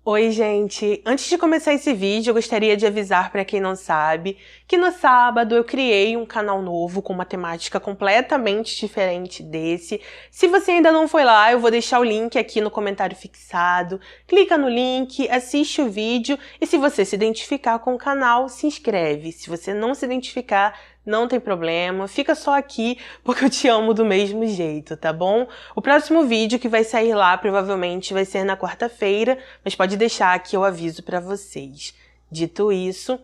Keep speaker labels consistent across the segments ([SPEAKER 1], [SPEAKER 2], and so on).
[SPEAKER 1] Oi, gente! Antes de começar esse vídeo, eu gostaria de avisar para quem não sabe que no sábado eu criei um canal novo com uma temática completamente diferente desse. Se você ainda não foi lá, eu vou deixar o link aqui no comentário fixado. Clica no link, assiste o vídeo e se você se identificar com o canal, se inscreve. Se você não se identificar, não tem problema, fica só aqui porque eu te amo do mesmo jeito, tá bom? O próximo vídeo que vai sair lá provavelmente vai ser na quarta-feira, mas pode deixar que eu aviso pra vocês. Dito isso,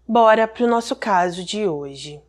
[SPEAKER 1] bora pro nosso caso de hoje.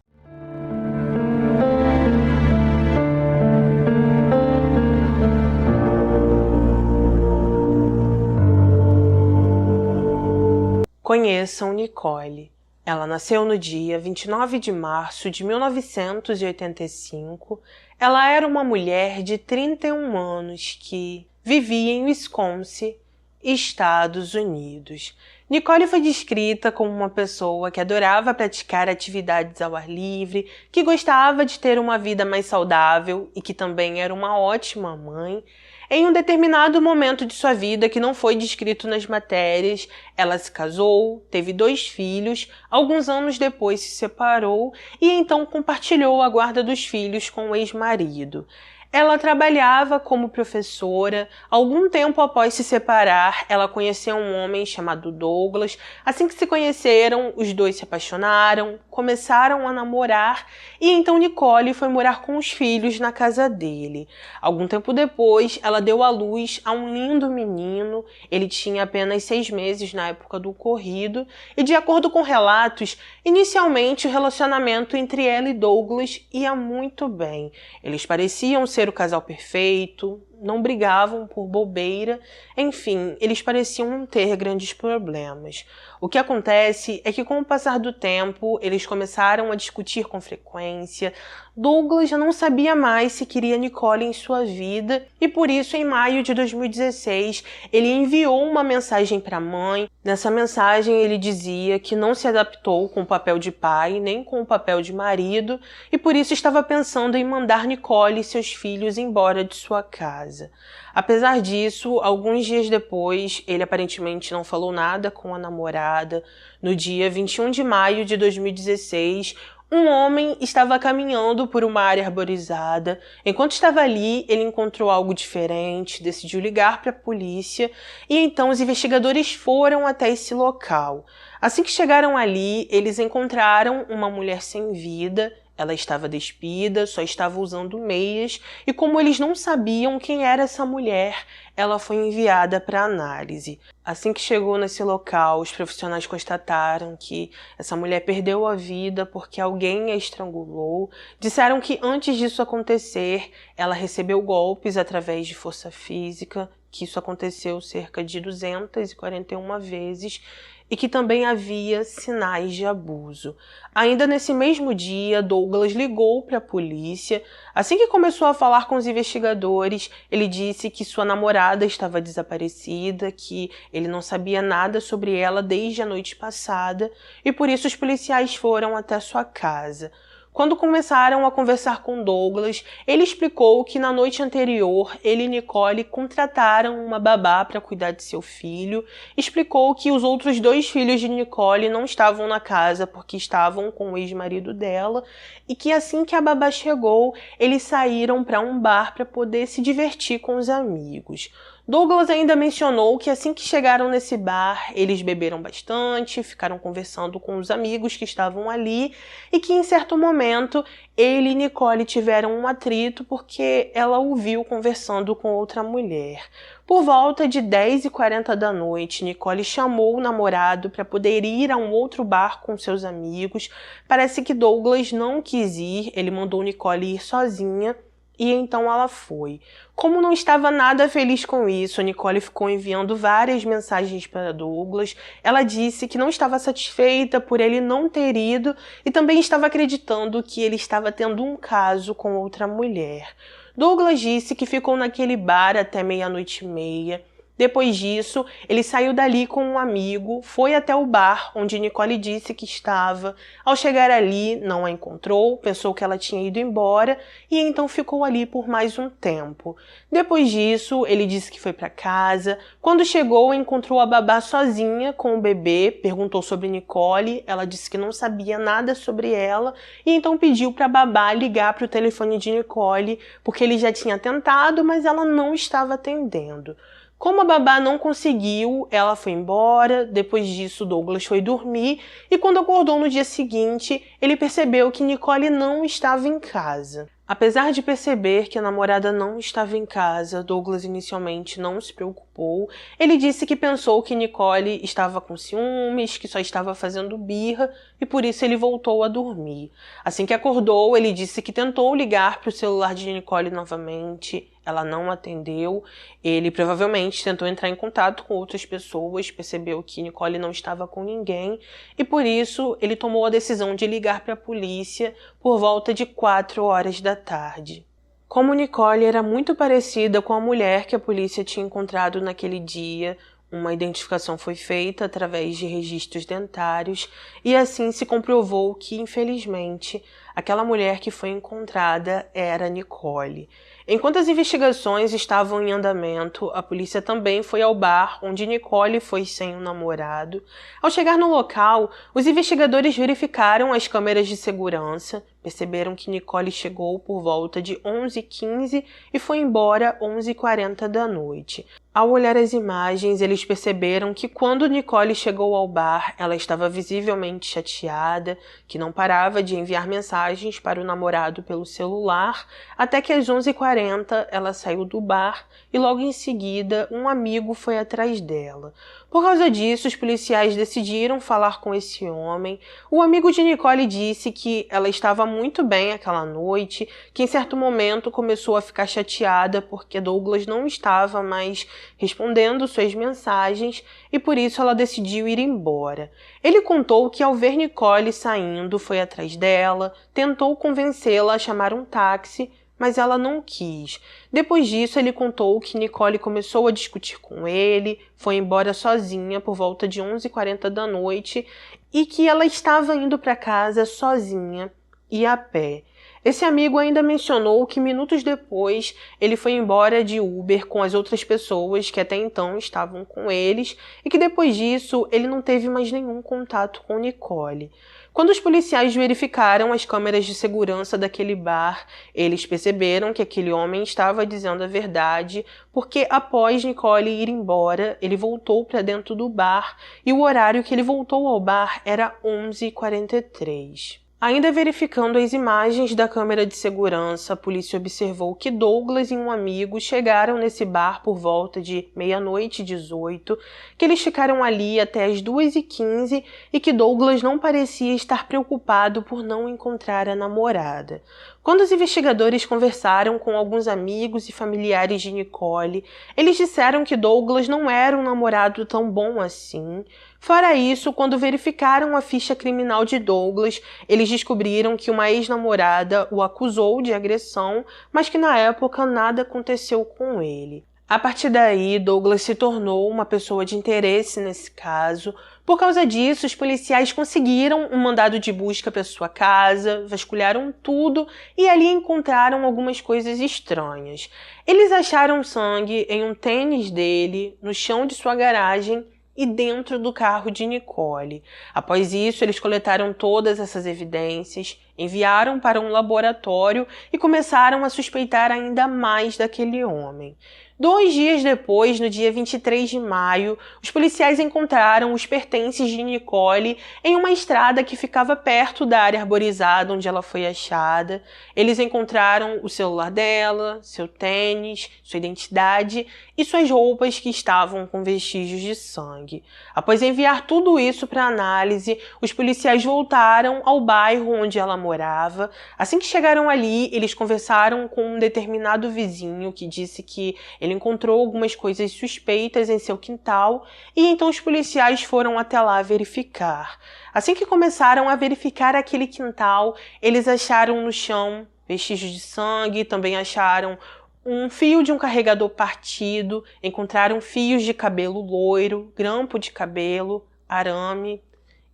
[SPEAKER 1] Conheçam Nicole. Ela nasceu no dia 29 de março de 1985. Ela era uma mulher de 31 anos que vivia em Wisconsin, Estados Unidos. Nicole foi descrita como uma pessoa que adorava praticar atividades ao ar livre, que gostava de ter uma vida mais saudável e que também era uma ótima mãe. Em um determinado momento de sua vida que não foi descrito nas matérias, ela se casou, teve 2 filhos, alguns anos depois se separou e então compartilhou a guarda dos filhos com o ex-marido. Ela trabalhava como professora. Algum tempo após se separar, ela conheceu um homem chamado Douglas. Assim que se conheceram, os dois se apaixonaram, começaram a namorar e então Nicole foi morar com os filhos na casa dele. Algum tempo depois, ela deu à luz a um lindo menino. Ele tinha apenas 6 meses na época do ocorrido e, de acordo com relatos, inicialmente o relacionamento entre ela e Douglas ia muito bem. Eles pareciam ser o casal perfeito, não brigavam por bobeira, enfim, eles pareciam não ter grandes problemas. O que acontece é que com o passar do tempo, eles começaram a discutir com frequência. Douglas já não sabia mais se queria Nicole em sua vida e por isso, em maio de 2016, ele enviou uma mensagem para a mãe. Nessa mensagem ele dizia que não se adaptou com o papel de pai nem com o papel de marido e por isso estava pensando em mandar Nicole e seus filhos embora de sua casa. Apesar disso, alguns dias depois, ele aparentemente não falou nada com a namorada. No dia 21 de maio de 2016, um homem estava caminhando por uma área arborizada. Enquanto estava ali, ele encontrou algo diferente, decidiu ligar para a polícia e então os investigadores foram até esse local. Assim que chegaram ali, eles encontraram uma mulher sem vida. Ela estava despida, só estava usando meias, e como eles não sabiam quem era essa mulher, ela foi enviada para análise. Assim que chegou nesse local, os profissionais constataram que essa mulher perdeu a vida porque alguém a estrangulou. Disseram que antes disso acontecer, ela recebeu golpes através de força física, que isso aconteceu cerca de 241 vezes, e que também havia sinais de abuso. Ainda nesse mesmo dia, Douglas ligou para a polícia. Assim que começou a falar com os investigadores, ele disse que sua namorada estava desaparecida, que ele não sabia nada sobre ela desde a noite passada e por isso os policiais foram até sua casa. Quando começaram a conversar com Douglas, ele explicou que na noite anterior ele e Nicole contrataram uma babá para cuidar de seu filho. Explicou que os outros 2 filhos de Nicole não estavam na casa porque estavam com o ex-marido dela e que assim que a babá chegou, eles saíram para um bar para poder se divertir com os amigos. Douglas ainda mencionou que assim que chegaram nesse bar, eles beberam bastante, ficaram conversando com os amigos que estavam ali e que em certo momento ele e Nicole tiveram um atrito porque ela o viu conversando com outra mulher. Por volta de 10h40 da noite, Nicole chamou o namorado para poder ir a um outro bar com seus amigos. Parece que Douglas não quis ir, ele mandou Nicole ir sozinha. E então ela foi. Como não estava nada feliz com isso, Nicole ficou enviando várias mensagens para Douglas. Ela disse que não estava satisfeita por ele não ter ido e também estava acreditando que ele estava tendo um caso com outra mulher. Douglas disse que ficou naquele bar até 00:30. Depois disso, ele saiu dali com um amigo, foi até o bar onde Nicole disse que estava. Ao chegar ali, não a encontrou, pensou que ela tinha ido embora e então ficou ali por mais um tempo. Depois disso, ele disse que foi para casa. Quando chegou, encontrou a babá sozinha com o bebê, perguntou sobre Nicole, ela disse que não sabia nada sobre ela e então pediu para a babá ligar para o telefone de Nicole, porque ele já tinha tentado, mas ela não estava atendendo. Como a babá não conseguiu, ela foi embora. Depois disso, Douglas foi dormir e quando acordou no dia seguinte, ele percebeu que Nicole não estava em casa. Apesar de perceber que a namorada não estava em casa, Douglas inicialmente não se preocupou. Ele disse que pensou que Nicole estava com ciúmes, que só estava fazendo birra e por isso ele voltou a dormir. Assim que acordou, ele disse que tentou ligar para o celular de Nicole novamente. Ela não atendeu. Ele provavelmente tentou entrar em contato com outras pessoas, percebeu que Nicole não estava com ninguém e por isso ele tomou a decisão de ligar para a polícia por volta de 4 horas da tarde. Como Nicole era muito parecida com a mulher que a polícia tinha encontrado naquele dia, uma identificação foi feita através de registros dentários e assim se comprovou que, infelizmente, aquela mulher que foi encontrada era Nicole. Enquanto as investigações estavam em andamento, a polícia também foi ao bar onde Nicole foi sem o namorado. Ao chegar no local, os investigadores verificaram as câmeras de segurança, perceberam que Nicole chegou por volta de 11h15 e foi embora 11h40 da noite. Ao olhar as imagens, eles perceberam que quando Nicole chegou ao bar, ela estava visivelmente chateada, que não parava de enviar mensagens para o namorado pelo celular, até que às 11h40 ela saiu do bar e logo em seguida um amigo foi atrás dela. Por causa disso, os policiais decidiram falar com esse homem. O amigo de Nicole disse que ela estava muito bem aquela noite, que em certo momento começou a ficar chateada porque Douglas não estava mais respondendo suas mensagens e por isso ela decidiu ir embora. Ele contou que ao ver Nicole saindo, foi atrás dela, tentou convencê-la a chamar um táxi, mas ela não quis. Depois disso, ele contou que Nicole começou a discutir com ele, foi embora sozinha por volta de 11h40 da noite e que ela estava indo para casa sozinha e a pé. Esse amigo ainda mencionou que minutos depois ele foi embora de Uber com as outras pessoas que até então estavam com eles e que depois disso ele não teve mais nenhum contato com Nicole. Quando os policiais verificaram as câmeras de segurança daquele bar, eles perceberam que aquele homem estava dizendo a verdade, porque após Nicole ir embora, ele voltou para dentro do bar e o horário que ele voltou ao bar era 11h43. Ainda verificando as imagens da câmera de segurança, a polícia observou que Douglas e um amigo chegaram nesse bar por volta de 00h18, que eles ficaram ali até as 2h15 e que Douglas não parecia estar preocupado por não encontrar a namorada. Quando os investigadores conversaram com alguns amigos e familiares de Nicole, eles disseram que Douglas não era um namorado tão bom assim. Fora isso, quando verificaram a ficha criminal de Douglas, eles descobriram que uma ex-namorada o acusou de agressão, mas que na época nada aconteceu com ele. A partir daí, Douglas se tornou uma pessoa de interesse nesse caso. Por causa disso, os policiais conseguiram um mandado de busca para sua casa, vasculharam tudo e ali encontraram algumas coisas estranhas. Eles acharam sangue em um tênis dele, no chão de sua garagem e dentro do carro de Nicole. Após isso, eles coletaram todas essas evidências, enviaram para um laboratório e começaram a suspeitar ainda mais daquele homem. 2 dias depois, no dia 23 de maio, os policiais encontraram os pertences de Nicole em uma estrada que ficava perto da área arborizada onde ela foi achada. Eles encontraram o celular dela, seu tênis, sua identidade e suas roupas que estavam com vestígios de sangue. Após enviar tudo isso para análise, os policiais voltaram ao bairro onde ela morava. Assim que chegaram ali, eles conversaram com um determinado vizinho que disse que ele encontrou algumas coisas suspeitas em seu quintal e então os policiais foram até lá verificar. Assim que começaram a verificar aquele quintal, eles acharam no chão vestígios de sangue, também acharam um fio de um carregador partido, encontraram fios de cabelo loiro, grampo de cabelo, arame,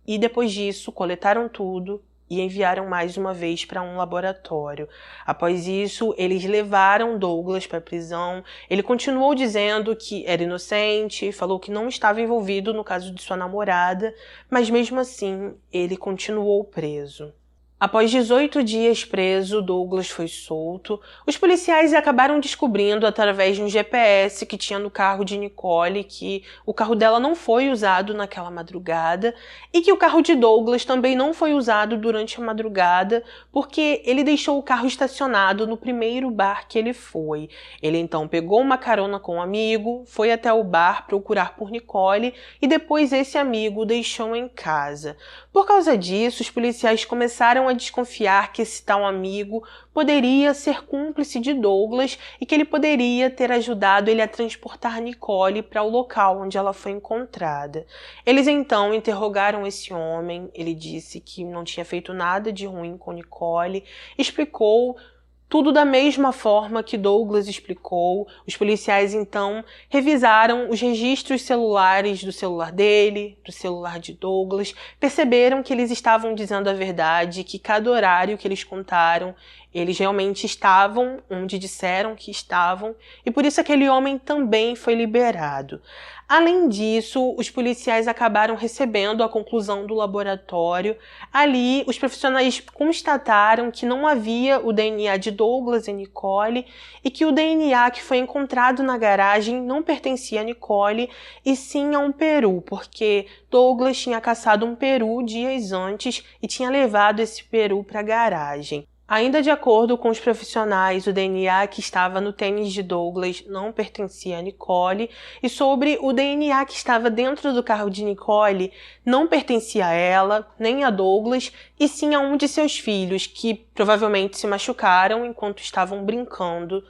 [SPEAKER 1] e depois disso coletaram tudo e enviaram mais uma vez para um laboratório. Após isso, eles levaram Douglas para a prisão. Ele continuou dizendo que era inocente, falou que não estava envolvido no caso de sua namorada, mas mesmo assim, ele continuou preso. Após 18 dias preso, Douglas foi solto. Os policiais acabaram descobrindo através de um GPS que tinha no carro de Nicole que o carro dela não foi usado naquela madrugada e que o carro de Douglas também não foi usado durante a madrugada porque ele deixou o carro estacionado no primeiro bar que ele foi. Ele então pegou uma carona com um amigo, foi até o bar procurar por Nicole e depois esse amigo o deixou em casa. Por causa disso, os policiais começaram a desconfiar que esse tal amigo poderia ser cúmplice de Douglas e que ele poderia ter ajudado ele a transportar Nicole para o local onde ela foi encontrada. Eles então interrogaram esse homem, ele disse que não tinha feito nada de ruim com Nicole, explicou tudo da mesma forma que Douglas explicou. Os policiais, então, revisaram os registros celulares do celular dele, do celular de Douglas, perceberam que eles estavam dizendo a verdade, que cada horário que eles contaram, eles realmente estavam onde disseram que estavam, e por isso aquele homem também foi liberado. Além disso, os policiais acabaram recebendo a conclusão do laboratório. Ali, os profissionais constataram que não havia o DNA de Douglas e Nicole e que o DNA que foi encontrado na garagem não pertencia a Nicole e sim a um peru, porque Douglas tinha caçado um peru dias antes e tinha levado esse peru para a garagem. Ainda de acordo com os profissionais, o DNA que estava no tênis de Douglas não pertencia a Nicole e sobre o DNA que estava dentro do carro de Nicole não pertencia a ela, nem a Douglas, e sim a um de seus filhos, que provavelmente se machucaram enquanto estavam brincando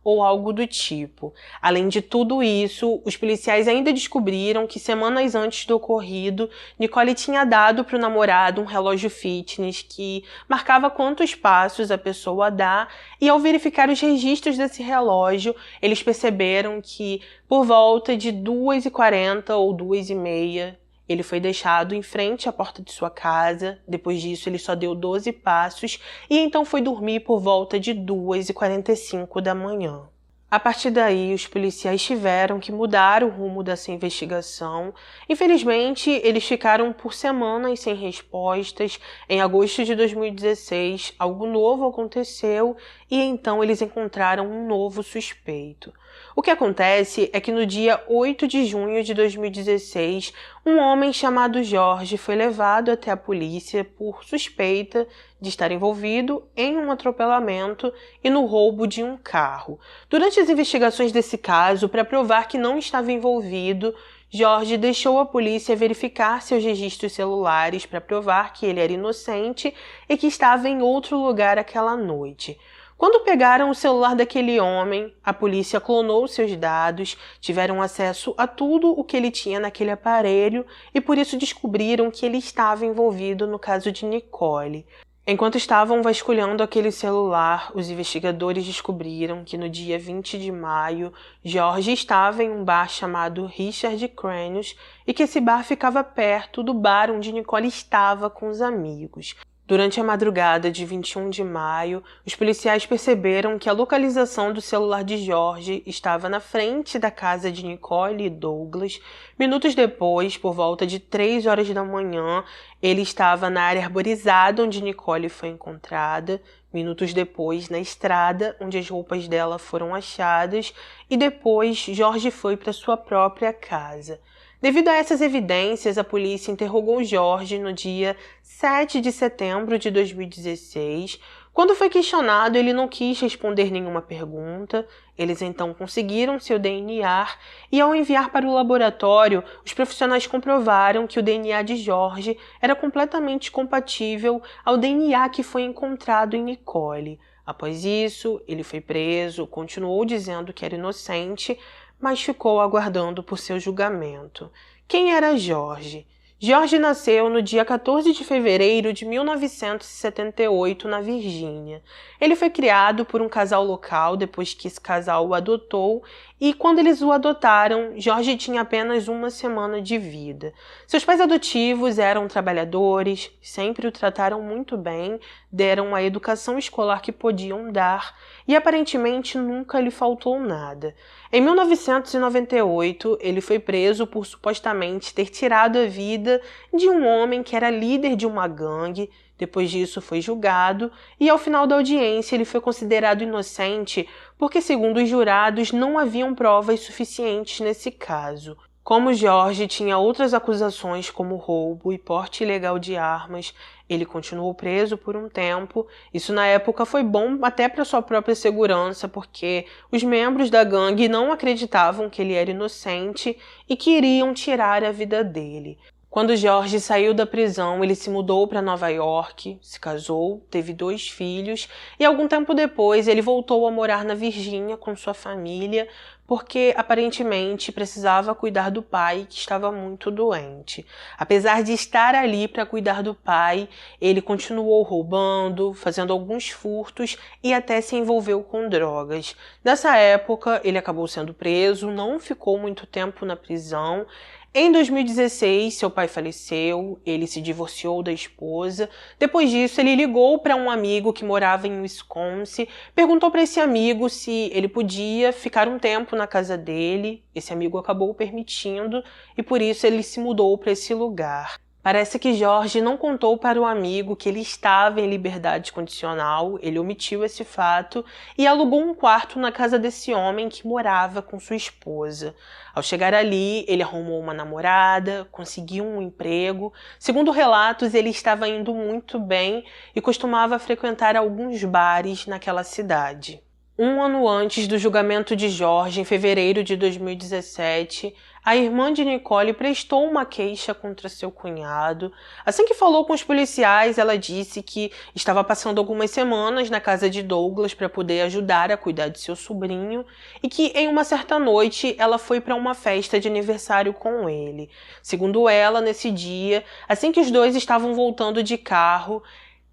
[SPEAKER 1] ou algo do tipo. Além de tudo isso, os policiais ainda descobriram que semanas antes do ocorrido, Nicole tinha dado para o namorado um relógio fitness que marcava quantos passos a pessoa dá, e ao verificar os registros desse relógio, eles perceberam que por volta de 2h40 ou 2h30, ele foi deixado em frente à porta de sua casa. Depois disso, ele só deu 12 passos e então foi dormir por volta de 2h45 da manhã. A partir daí, os policiais tiveram que mudar o rumo dessa investigação. Infelizmente, eles ficaram por semanas sem respostas. Em agosto de 2016, algo novo aconteceu e então eles encontraram um novo suspeito. O que acontece é que no dia 8 de junho de 2016, um homem chamado Jorge foi levado até a polícia por suspeita de estar envolvido em um atropelamento e no roubo de um carro. Durante as investigações desse caso, para provar que não estava envolvido, Jorge deixou a polícia verificar seus registros celulares para provar que ele era inocente e que estava em outro lugar aquela noite. Quando pegaram o celular daquele homem, a polícia clonou seus dados, tiveram acesso a tudo o que ele tinha naquele aparelho e por isso descobriram que ele estava envolvido no caso de Nicole. Enquanto estavam vasculhando aquele celular, os investigadores descobriram que no dia 20 de maio, Jorge estava em um bar chamado Richard Cranius e que esse bar ficava perto do bar onde Nicole estava com os amigos. Durante a madrugada de 21 de maio, os policiais perceberam que a localização do celular de Jorge estava na frente da casa de Nicole e Douglas. Minutos depois, por volta de 3 horas da manhã, ele estava na área arborizada onde Nicole foi encontrada. Minutos depois, na estrada onde as roupas dela foram achadas. E depois, Jorge foi para sua própria casa. Devido a essas evidências, a polícia interrogou Jorge no dia 7 de setembro de 2016. Quando foi questionado, ele não quis responder nenhuma pergunta. Eles então conseguiram seu DNA e, ao enviar para o laboratório, os profissionais comprovaram que o DNA de Jorge era completamente compatível ao DNA que foi encontrado em Nicole. Após isso, ele foi preso, continuou dizendo que era inocente, mas ficou aguardando por seu julgamento. Quem era Jorge? George nasceu no dia 14 de fevereiro de 1978 na Virgínia. Ele foi criado por um casal local depois que esse casal o adotou e quando eles o adotaram, George tinha apenas uma semana de vida. Seus pais adotivos eram trabalhadores, sempre o trataram muito bem, deram a educação escolar que podiam dar e aparentemente nunca lhe faltou nada. Em 1998, ele foi preso por supostamente ter tirado a vida de um homem que era líder de uma gangue. Depois disso, foi julgado e, ao final da audiência, ele foi considerado inocente porque, segundo os jurados, não haviam provas suficientes nesse caso. Como George tinha outras acusações como roubo e porte ilegal de armas, ele continuou preso por um tempo. Isso na época foi bom até para sua própria segurança, porque os membros da gangue não acreditavam que ele era inocente e queriam tirar a vida dele. Quando George saiu da prisão, ele se mudou para Nova York, se casou, teve 2 filhos e algum tempo depois ele voltou a morar na Virgínia com sua família, porque aparentemente precisava cuidar do pai, que estava muito doente. Apesar de estar ali para cuidar do pai, ele continuou roubando, fazendo alguns furtos e até se envolveu com drogas. Nessa época, ele acabou sendo preso, não ficou muito tempo na prisão. Em 2016, seu pai faleceu, ele se divorciou da esposa. Depois disso, ele ligou para um amigo que morava em Wisconsin, perguntou para esse amigo se ele podia ficar um tempo na casa dele. Esse amigo acabou permitindo e por isso ele se mudou para esse lugar. Parece que George não contou para o amigo que ele estava em liberdade condicional, ele omitiu esse fato e alugou um quarto na casa desse homem que morava com sua esposa. Ao chegar ali, ele arrumou uma namorada, conseguiu um emprego. Segundo relatos, ele estava indo muito bem e costumava frequentar alguns bares naquela cidade. Um ano antes do julgamento de George, em fevereiro de 2017, a irmã de Nicole prestou uma queixa contra seu cunhado. Assim que falou com os policiais, ela disse que estava passando algumas semanas na casa de Douglas para poder ajudar a cuidar de seu sobrinho e que em uma certa noite ela foi para uma festa de aniversário com ele. Segundo ela, nesse dia, assim que os dois estavam voltando de carro,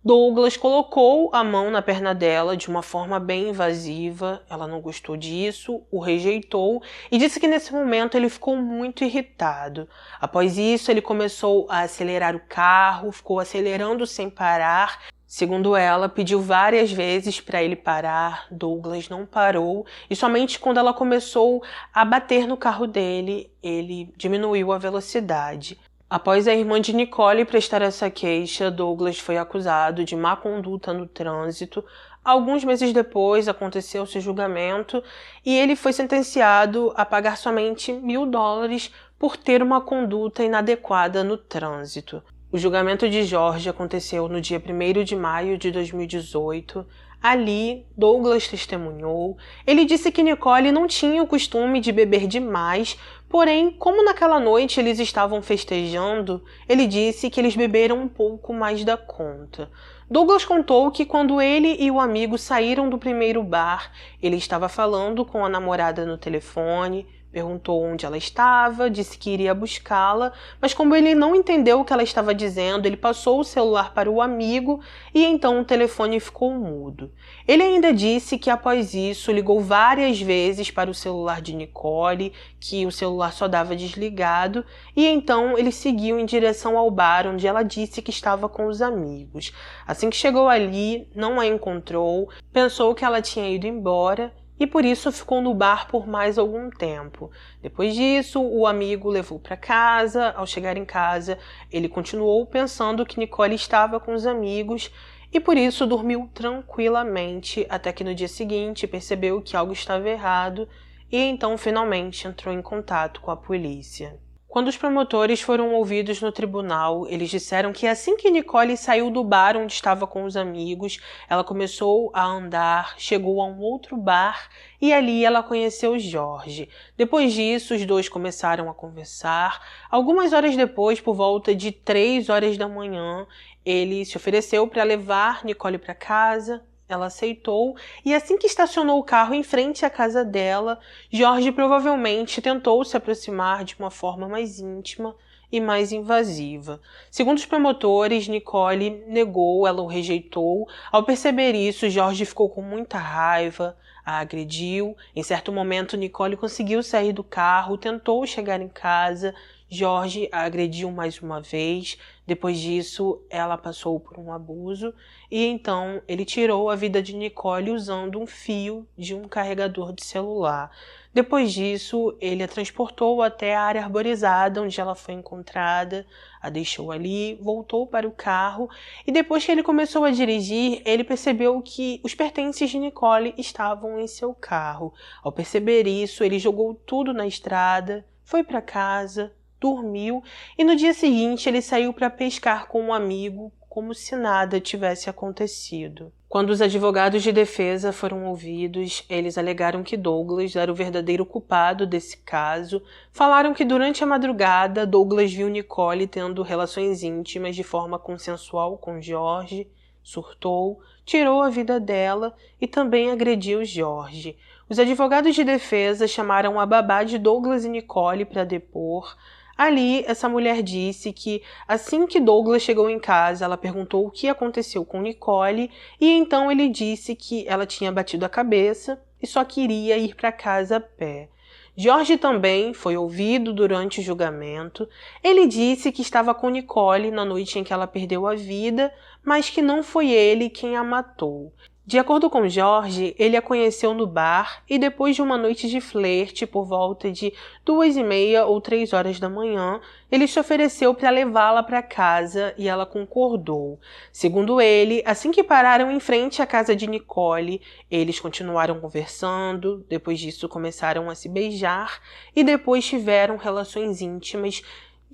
[SPEAKER 1] Douglas colocou a mão na perna dela de uma forma bem invasiva. Ela não gostou disso, o rejeitou e disse que nesse momento ele ficou muito irritado. Após isso, ele começou a acelerar o carro, ficou acelerando sem parar. Segundo ela, pediu várias vezes para ele parar, Douglas não parou e somente quando ela começou a bater no carro dele, ele diminuiu a velocidade. Após a irmã de Nicole prestar essa queixa, Douglas foi acusado de má conduta no trânsito. Alguns meses depois aconteceu seu julgamento e ele foi sentenciado a pagar somente $1.000 por ter uma conduta inadequada no trânsito. O julgamento de George aconteceu no dia 1º de maio de 2018. Ali, Douglas testemunhou. Ele disse que Nicole não tinha o costume de beber demais, porém, como naquela noite eles estavam festejando, ele disse que eles beberam um pouco mais da conta. Douglas contou que quando ele e o amigo saíram do primeiro bar, ele estava falando com a namorada no telefone, perguntou onde ela estava, disse que iria buscá-la, mas como ele não entendeu o que ela estava dizendo, ele passou o celular para o amigo e então o telefone ficou mudo. Ele ainda disse que após isso ligou várias vezes para o celular de Nicole, que o celular só dava desligado, e então ele seguiu em direção ao bar onde ela disse que estava com os amigos. Assim que chegou ali, não a encontrou, pensou que ela tinha ido embora, e por isso ficou no bar por mais algum tempo. Depois disso, o amigo levou para casa. Ao chegar em casa, ele continuou pensando que Nicole estava com os amigos e por isso dormiu tranquilamente até que no dia seguinte percebeu que algo estava errado e então finalmente entrou em contato com a polícia. Quando os promotores foram ouvidos no tribunal, eles disseram que assim que Nicole saiu do bar onde estava com os amigos, ela começou a andar, chegou a um outro bar e ali ela conheceu George. Depois disso, os dois começaram a conversar. Algumas horas depois, por volta de 3 horas da manhã, ele se ofereceu para levar Nicole para casa Ela aceitou e assim que estacionou o carro em frente à casa dela, Jorge provavelmente tentou se aproximar de uma forma mais íntima e mais invasiva. Segundo os promotores, Nicole negou, ela o rejeitou. Ao perceber isso, Jorge ficou com muita raiva, a agrediu. Em certo momento, Nicole conseguiu sair do carro, tentou chegar em casa. Jorge a agrediu mais uma vez. Depois disso, ela passou por um abuso e então ele tirou a vida de Nicole usando um fio de um carregador de celular. Depois disso, ele a transportou até a área arborizada onde ela foi encontrada, a deixou ali, voltou para o carro e depois que ele começou a dirigir, ele percebeu que os pertences de Nicole estavam em seu carro. Ao perceber isso, ele jogou tudo na estrada, foi para casa, dormiu e no dia seguinte ele saiu para pescar com um amigo como se nada tivesse acontecido. Quando os advogados de defesa foram ouvidos, eles alegaram que Douglas era o verdadeiro culpado desse caso. Falaram que durante a madrugada Douglas viu Nicole tendo relações íntimas de forma consensual com Jorge, surtou, tirou a vida dela e também agrediu Jorge. Os advogados de defesa chamaram a babá de Douglas e Nicole para depor. Ali, essa mulher disse que assim que Douglas chegou em casa, ela perguntou o que aconteceu com Nicole e então ele disse que ela tinha batido a cabeça e só queria ir para casa a pé. Jorge também foi ouvido durante o julgamento. Ele disse que estava com Nicole na noite em que ela perdeu a vida, mas que não foi ele quem a matou. De acordo com Jorge, ele a conheceu no bar e depois de uma noite de flerte, por volta de 2h30 ou 3 horas da manhã, ele se ofereceu para levá-la para casa e ela concordou. Segundo ele, assim que pararam em frente à casa de Nicole, eles continuaram conversando, depois disso começaram a se beijar e depois tiveram relações íntimas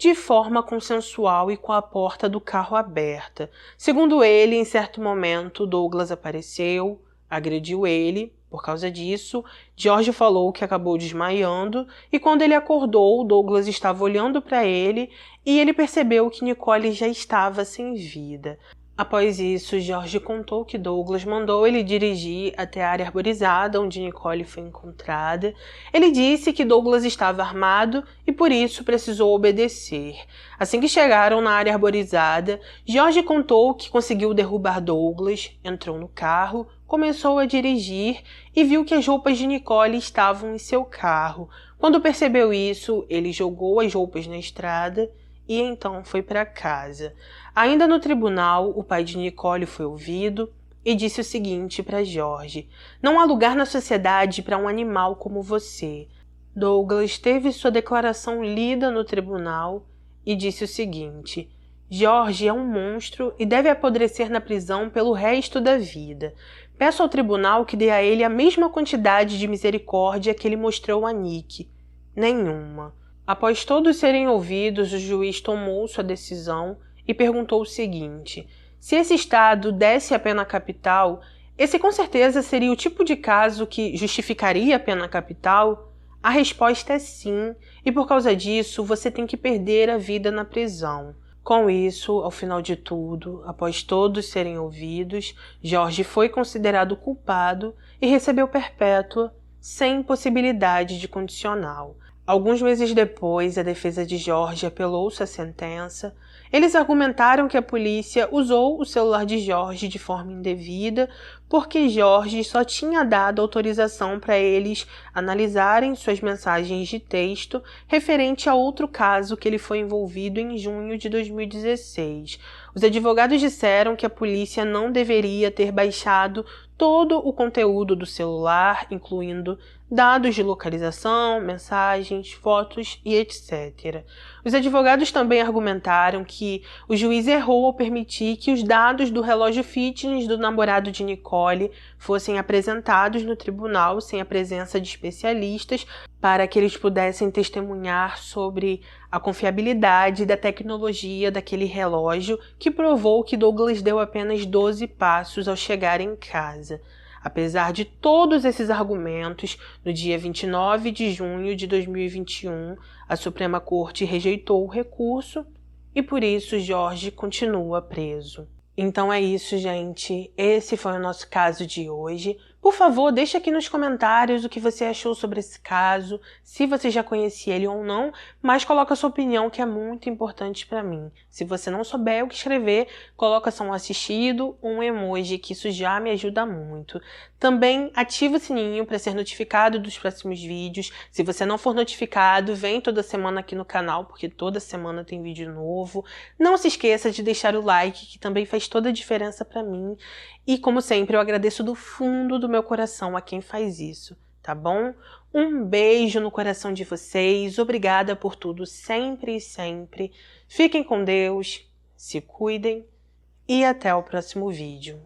[SPEAKER 1] de forma consensual e com a porta do carro aberta. Segundo ele, em certo momento, Douglas apareceu, agrediu ele. Por causa disso, Jorge falou que acabou desmaiando e quando ele acordou, Douglas estava olhando para ele e ele percebeu que Nicole já estava sem vida. Após isso, Jorge contou que Douglas mandou ele dirigir até a área arborizada onde Nicole foi encontrada. Ele disse que Douglas estava armado e por isso precisou obedecer. Assim que chegaram na área arborizada, Jorge contou que conseguiu derrubar Douglas, entrou no carro, começou a dirigir e viu que as roupas de Nicole estavam em seu carro. Quando percebeu isso, ele jogou as roupas na estrada e então foi para casa. Ainda no tribunal, o pai de Nicole foi ouvido e disse o seguinte para Jorge: "Não há lugar na sociedade para um animal como você." Douglas teve sua declaração lida no tribunal e disse o seguinte: "Jorge é um monstro e deve apodrecer na prisão pelo resto da vida. Peço ao tribunal que dê a ele a mesma quantidade de misericórdia que ele mostrou a Nick. Nenhuma." Após todos serem ouvidos, o juiz tomou sua decisão e perguntou o seguinte: se esse estado desse a pena capital, esse com certeza seria o tipo de caso que justificaria a pena capital? A resposta é sim, e por causa disso você tem que perder a vida na prisão. Com isso, ao final de tudo, após todos serem ouvidos, Jorge foi considerado culpado e recebeu perpétua, sem possibilidade de condicional. Alguns meses depois, a defesa de Jorge apelou sua sentença. Eles argumentaram que a polícia usou o celular de Jorge de forma indevida porque Jorge só tinha dado autorização para eles analisarem suas mensagens de texto referente a outro caso que ele foi envolvido em junho de 2016. Os advogados disseram que a polícia não deveria ter baixado todo o conteúdo do celular, incluindo dados de localização, mensagens, fotos e etc. Os advogados também argumentaram que o juiz errou ao permitir que os dados do relógio fitness do namorado de Nicole fossem apresentados no tribunal sem a presença de especialistas para que eles pudessem testemunhar sobre a confiabilidade da tecnologia daquele relógio que provou que Douglas deu apenas 12 passos ao chegar em casa. Apesar de todos esses argumentos, no dia 29 de junho de 2021, a Suprema Corte rejeitou o recurso e por isso Jorge continua preso. Então é isso, gente. Esse foi o nosso caso de hoje. Por favor, deixa aqui nos comentários o que você achou sobre esse caso, se você já conhecia ele ou não, mas coloca a sua opinião, que é muito importante para mim. Se você não souber o que escrever, coloca só um assistido, um emoji, que isso já me ajuda muito. Também ativa o sininho para ser notificado dos próximos vídeos. Se você não for notificado, vem toda semana aqui no canal, porque toda semana tem vídeo novo. Não se esqueça de deixar o like, que também faz toda a diferença para mim. E como sempre, eu agradeço do fundo do meu coração a quem faz isso, tá bom? Um beijo no coração de vocês, obrigada por tudo sempre e sempre. Fiquem com Deus, se cuidem e até o próximo vídeo.